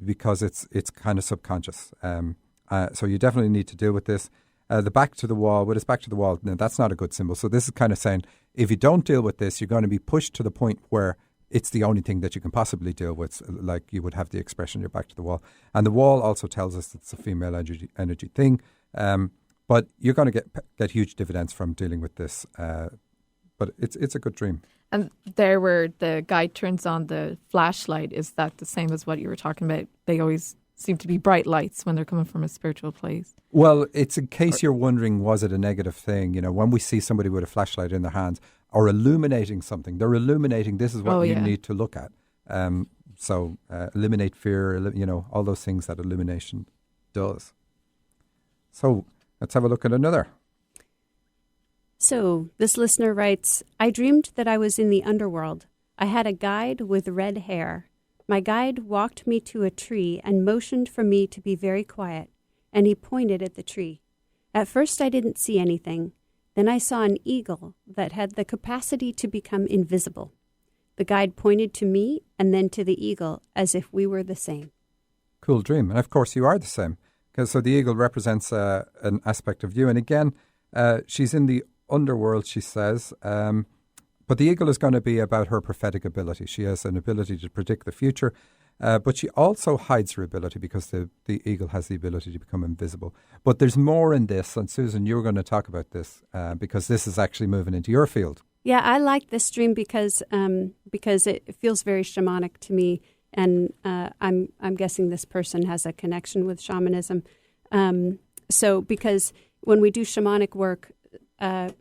because it's kind of subconscious. So you definitely need to deal with this. The back to the wall, with his back to the wall, no, that's not a good symbol. So this is kind of saying, if you don't deal with this, you're going to be pushed to the point where it's the only thing that you can possibly deal with, like you would have the expression, your back to the wall. And the wall also tells us it's a female energy thing. But you're going to get huge dividends from dealing with this. But it's a good dream. And there where the guide turns on the flashlight, is that the same as what you were talking about? They always seem to be bright lights when they're coming from a spiritual place. Well, it's in case you're wondering, was it a negative thing? When we see somebody with a flashlight in their hands or illuminating something, they're illuminating this is what you need to look at. So eliminate fear, all those things that illumination does. So let's have a look at another. So this listener writes, I dreamed that I was in the underworld. I had a guide with red hair. My guide walked me to a tree and motioned for me to be very quiet, and he pointed at the tree. At first I didn't see anything. Then I saw an eagle that had the capacity to become invisible. The guide pointed to me and then to the eagle as if we were the same. Cool dream. And of course you are the same. So the eagle represents an aspect of you. And again, she's in the underworld, she says. But the eagle is going to be about her prophetic ability. She has an ability to predict the future. But she also hides her ability because the eagle has the ability to become invisible. But there's more in this. And Susan, you were going to talk about this because this is actually moving into your field. Yeah, I like this dream because it feels very shamanic to me. And I'm guessing this person has a connection with shamanism. So because when we do shamanic work,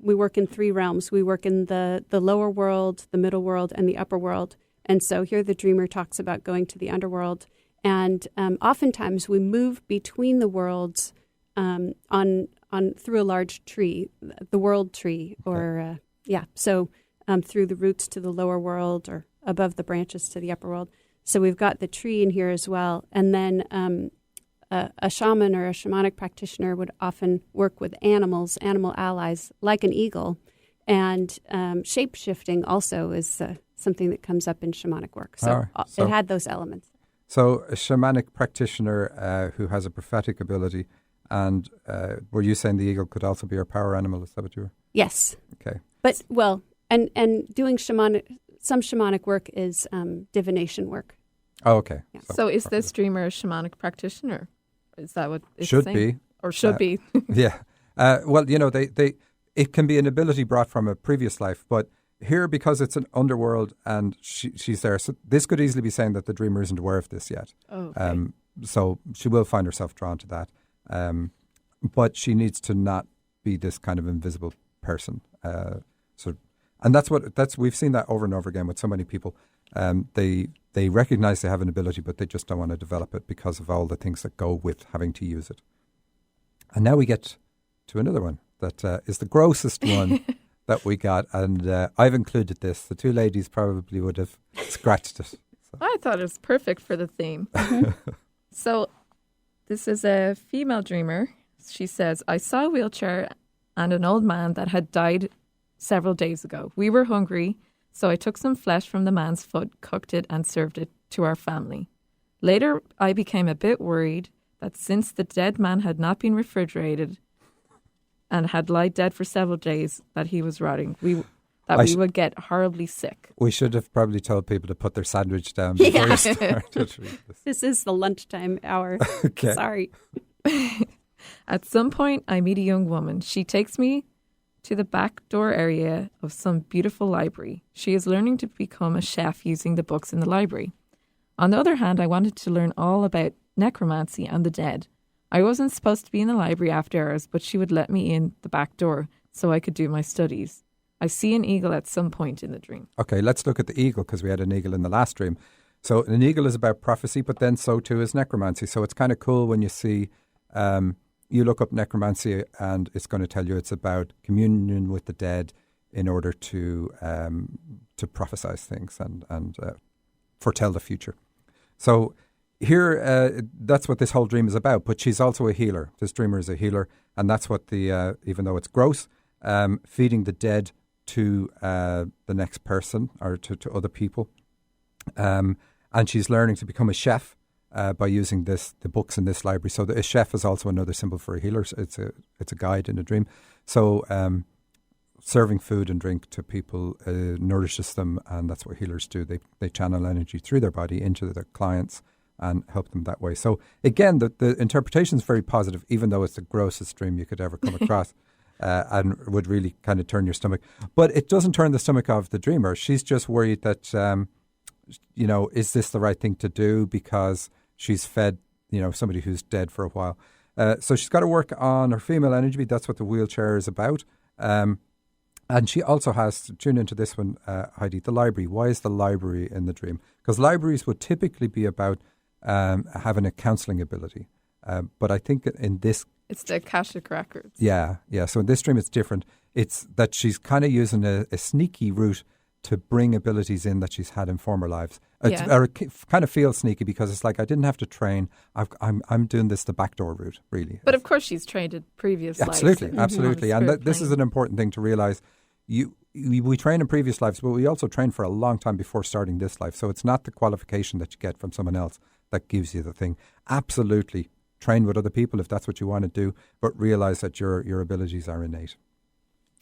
we work in three realms. We work in the lower world, the middle world, and the upper world. And so here the dreamer talks about going to the underworld. And oftentimes we move between the worlds on through a large tree, the world tree, or so through the roots to the lower world or above the branches to the upper world. So we've got the tree in here as well. And then a shaman or a shamanic practitioner would often work with animals, animal allies, like an eagle. And shape-shifting also is something that comes up in shamanic work. So it had those elements. So a shamanic practitioner who has a prophetic ability, and were you saying the eagle could also be our power animal? Is that what you were? Yes. Okay. But, and doing some shamanic work is divination work. Oh, okay. Yeah. So is this dreamer a shamanic practitioner? Is that what it's should saying? Be? Or should be? Yeah. Well, it can be an ability brought from a previous life, but here, because it's an underworld and she's there, so this could easily be saying that the dreamer isn't aware of this yet. Oh, okay. So she will find herself drawn to that. But she needs to not be this kind of invisible person. And we've seen that over and over again with so many people. They recognize they have an ability, but they just don't want to develop it because of all the things that go with having to use it. And now we get to another one that is the grossest one that we got. And I've included this. The two ladies probably would have scratched it. So. I thought it was perfect for the theme. So this is a female dreamer. She says, I saw a wheelchair and an old man that had died several days ago. We were hungry, so I took some flesh from the man's foot, cooked it, and served it to our family. Later, I became a bit worried that since the dead man had not been refrigerated and had lied dead for several days, that he was rotting. We would get horribly sick. We should have probably told people to put their sandwich down before you started. This is the lunchtime hour. Okay. Sorry. At some point, I meet a young woman. She takes me to the back door area of some beautiful library. She is learning to become a chef using the books in the library. On the other hand, I wanted to learn all about necromancy and the dead. I wasn't supposed to be in the library after hours, but she would let me in the back door so I could do my studies. I see an eagle at some point in the dream. Okay, let's look at the eagle because we had an eagle in the last dream. So an eagle is about prophecy, but then so too is necromancy. So it's kind of cool when you see, you look up necromancy and it's going to tell you it's about communion with the dead in order to prophesize things and foretell the future. So here, that's what this whole dream is about. But she's also a healer. This dreamer is a healer, and that's what the even though it's gross, feeding the dead to the next person or to other people, and she's learning to become a chef by using the books in this library. So a chef is also another symbol for a healer. So it's a guide in a dream. So serving food and drink to people nourishes them, and that's what healers do. They channel energy through their body into their clients and help them that way. So again, the interpretation is very positive, even though it's the grossest dream you could ever come across. And would really kind of turn your stomach. But it doesn't turn the stomach of the dreamer. She's just worried that, is this the right thing to do because she's fed, somebody who's dead for a while. So she's got to work on her female energy. That's what the wheelchair is about. And she also has to tune into this one, Heidi, the library. Why is the library in the dream? Because libraries would typically be about having a counselling ability. But I think in this... It's the Akashic Records. Yeah. So in this dream, it's different. It's that she's kind of using a sneaky route to bring abilities in that she's had in former lives. Or it kind of feels sneaky because it's like, I didn't have to train. I'm doing this the backdoor route, really. But of course, she's trained in previous lives. Absolutely. And this is an important thing to realize. We train in previous lives, but we also train for a long time before starting this life. So it's not the qualification that you get from someone else that gives you the thing. Absolutely. Train with other people if that's what you want to do, but realize that your abilities are innate.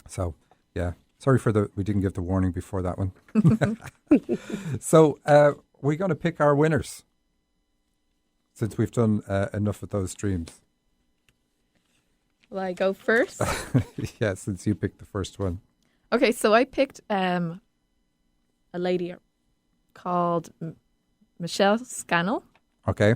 So, yeah. Sorry we didn't give the warning before that one. So, we're going to pick our winners since we've done enough of those dreams. Will I go first? Yeah, since you picked the first one. Okay, so I picked a lady called Michelle Scannell. Okay.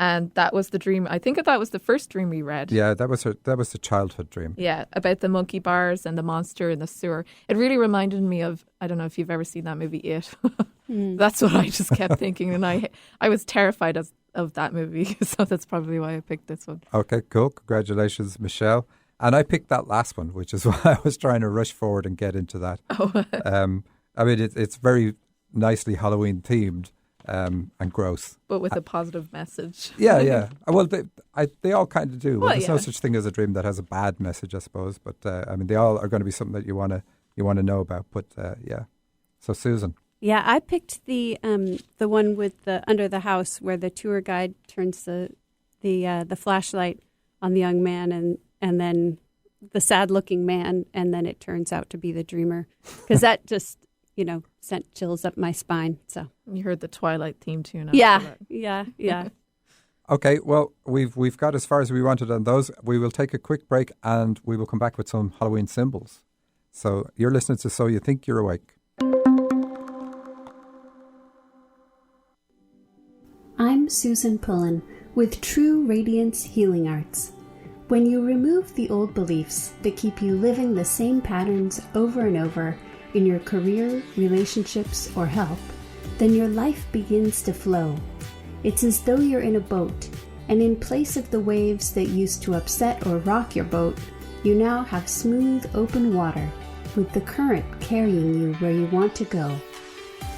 And that was the dream. I think that was the first dream we read. Yeah, that was the childhood dream. Yeah, about the monkey bars and the monster in the sewer. It really reminded me of, I don't know if you've ever seen that movie, It. That's what I just kept thinking. And I was terrified of that movie. So that's probably why I picked this one. Okay, cool. Congratulations, Michelle. And I picked that last one, which is why I was trying to rush forward and get into that. Oh. I mean, it's very nicely Halloween themed. And gross, but with a positive message. Yeah. Well, they all kind of do. Well, there's no yeah. such thing as a dream that has a bad message, I suppose. But I mean, they all are going to be something that you want to know about. But yeah. So Susan. Yeah, I picked the one with the under the house where the tour guide turns the flashlight on the young man and then the sad looking man, and then it turns out to be the dreamer, because that just sent chills up my spine. So you heard the Twilight theme tune. Yeah. Okay, well, we've got as far as we wanted on those. We will take a quick break and we will come back with some Halloween symbols. So you're listening to So You Think You're Awake. I'm I'm Susan Pullen with True Radiance Healing Arts. When you remove the old beliefs that keep you living the same patterns over and over in your career, relationships, or health, then your life begins to flow. It's as though you're in a boat, and in place of the waves that used to upset or rock your boat, you now have smooth, open water, with the current carrying you where you want to go.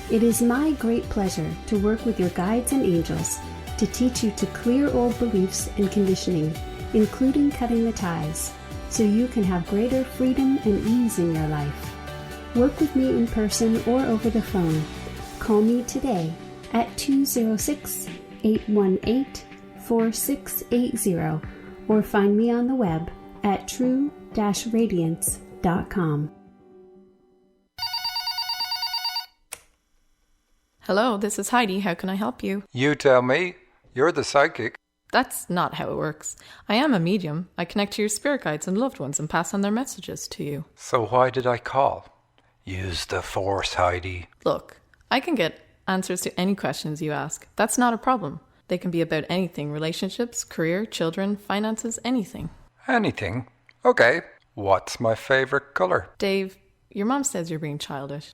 It is my great pleasure to work with your guides and angels to teach you to clear old beliefs and conditioning, including cutting the ties, so you can have greater freedom and ease in your life. Work with me in person or over the phone. Call me today at 206-818-4680 or find me on the web at true-radiance.com. Hello, this is Heidi. How can I help you? You tell me. You're the psychic. That's not how it works. I am a medium. I connect to your spirit guides and loved ones and pass on their messages to you. So why did I call? Use the Force, Heidi. Look, I can get answers to any questions you ask. That's not a problem. They can be about anything: relationships, career, children, finances, anything. Anything? Okay. What's my favorite color? Dave, your mom says you're being childish.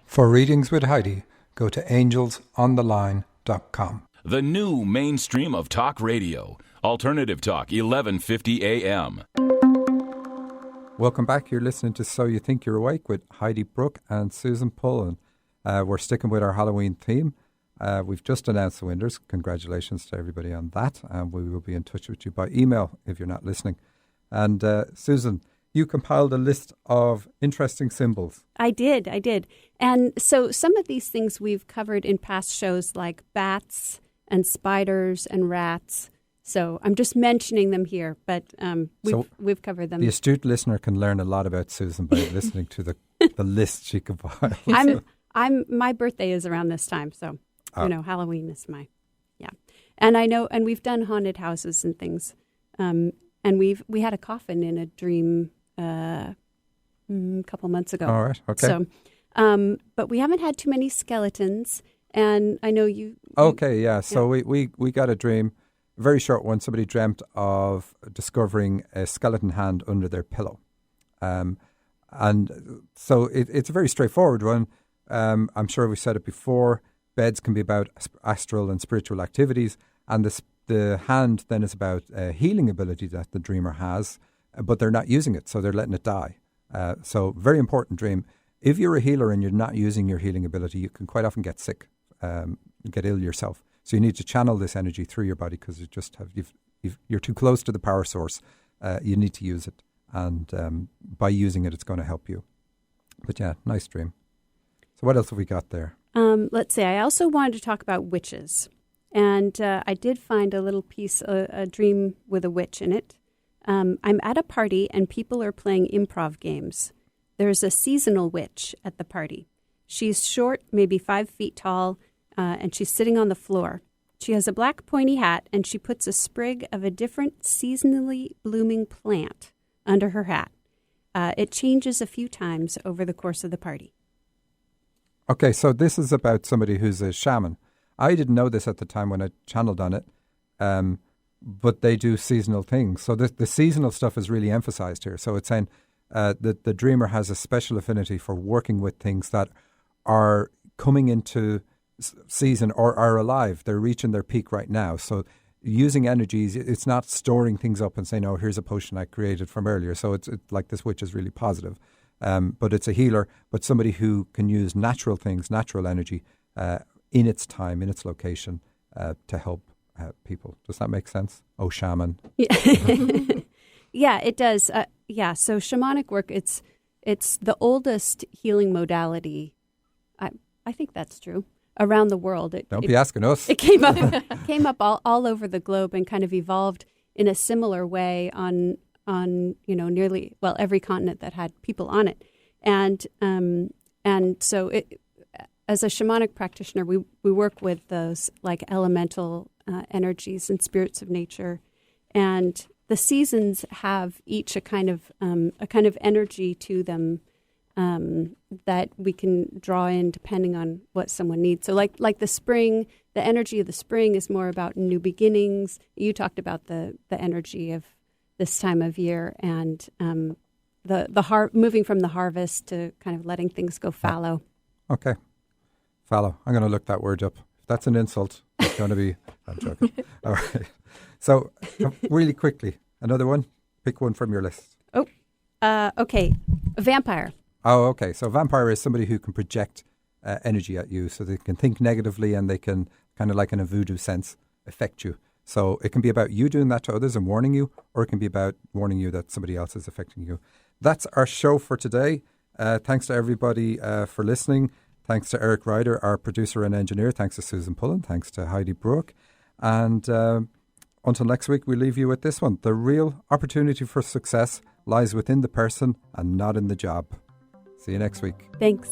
For readings with Heidi, go to angelsontheline.com. The new mainstream of talk radio. Alternative Talk, 1150 AM. Welcome back. You're listening to So You Think You're Awake with Heidi Brooke and Susan Pullen. We're sticking with our Halloween theme. We've just announced the winners. Congratulations to everybody on that. And we will be in touch with you by email if you're not listening. And Susan, you compiled a list of interesting symbols. I did. And so some of these things we've covered in past shows, like bats and spiders and rats. So I'm just mentioning them here, but we've covered them. The astute listener can learn a lot about Susan by listening to the list she compiled. My birthday is around this time, so Halloween is and I know, and we've done haunted houses and things, and we had a coffin in a dream a couple months ago. All right, okay. So, but we haven't had too many skeletons, and I know you. Okay, yeah. So we got a dream. A very short one. Somebody dreamt of discovering a skeleton hand under their pillow. And so it's a very straightforward one. I'm sure we said it before. Beds can be about astral and spiritual activities. And the hand then is about a healing ability that the dreamer has, but they're not using it. So they're letting it die. So very important dream. If you're a healer and you're not using your healing ability, you can quite often get sick, get ill yourself. So you need to channel this energy through your body because you're too close to the power source. You need to use it. And by using it, it's going to help you. But yeah, nice dream. So what else have we got there? Let's see. I also wanted to talk about witches. And I did find a little piece, a dream with a witch in it. I'm at a party and people are playing improv games. There's a seasonal witch at the party. She's short, maybe 5 feet tall, and she's sitting on the floor. She has a black pointy hat, and she puts a sprig of a different seasonally blooming plant under her hat. It changes a few times over the course of the party. Okay, so this is about somebody who's a shaman. I didn't know this at the time when I channeled on it, but they do seasonal things. So the seasonal stuff is really emphasized here. So it's saying that the dreamer has a special affinity for working with things that are coming into season or are alive. They're reaching their peak right now. So using energies, it's not storing things up and saying, oh, here's a potion I created from earlier. So it's like this witch is really positive. But it's a healer, but somebody who can use natural things, natural energy in its time, in its location to help people. Does that make sense? Oh, shaman. Yeah, yeah, it does. So shamanic work, it's the oldest healing modality. I think that's true. Around the world. Don't be asking us. It came up all over the globe and kind of evolved in a similar way on nearly every continent that had people on it, and so as a shamanic practitioner, we work with those like elemental energies and spirits of nature, and the seasons have each a kind of energy to them, that we can draw in depending on what someone needs. So like the spring, the energy of the spring is more about new beginnings. You talked about the energy of this time of year and moving from the harvest to kind of letting things go fallow. Okay. Fallow. I'm going to look that word up. If that's an insult, it's going to be... I'm joking. All right. So really quickly, another one. Pick one from your list. Okay. A vampire. Oh, okay. So a vampire is somebody who can project energy at you. So they can think negatively and they can, kind of like in a voodoo sense, affect you. So it can be about you doing that to others and warning you, or it can be about warning you that somebody else is affecting you. That's our show for today. Thanks to everybody for listening. Thanks to Eric Ryder, our producer and engineer. Thanks to Susan Pullen. Thanks to Heidi Brooke. And until next week, we leave you with this one. The real opportunity for success lies within the person and not in the job. See you next week. Thanks.